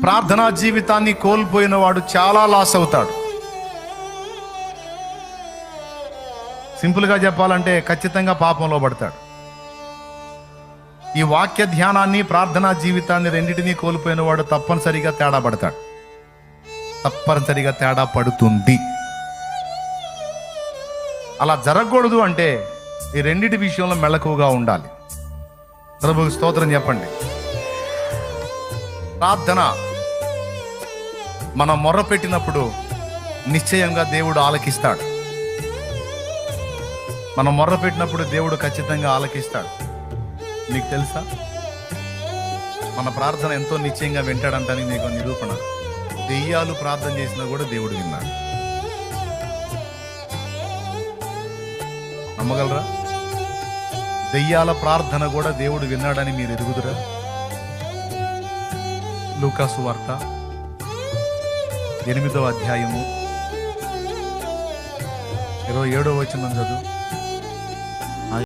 ప్రార్థనా జీవితాన్ని కోల్పోయిన వాడు చాలా లాస్ అవుతాడు. సింపుల్గా చెప్పాలంటే ఖచ్చితంగా పాపంలో పడతాడు. ఈ వాక్య ధ్యానాన్ని, ప్రార్థనా జీవితాన్ని రెండింటినీ కోల్పోయిన వాడు తప్పనిసరిగా తేడా పడతాడు. తప్పనిసరిగా తేడా పడుతుంది. అలా జరగకూడదు అంటే ఈ రెండిటి విషయంలో మెళకువగా ఉండాలి. ప్రభువుకి స్తోత్రం చెప్పండి. ప్రార్థన మనం మొర్ర పెట్టినప్పుడు నిశ్చయంగా దేవుడు ఆలకిస్తాడు. మనం మొర్ర పెట్టినప్పుడు దేవుడు ఖచ్చితంగా ఆలకిస్తాడు. నీకు తెలుసా, మన ప్రార్థన ఎంతో నిశ్చయంగా వింటాడంటానికి నీకు నిరూపణ. దెయ్యాలు ప్రార్థన చేసినా కూడా దేవుడు విన్నాడు. నమ్మగలరా? దెయ్యాల ప్రార్థన కూడా దేవుడు విన్నాడని మీరు ఎరుగుదురా? లూకాసు వార్త 8వ అధ్యాయము 27వ వచనం చదువు.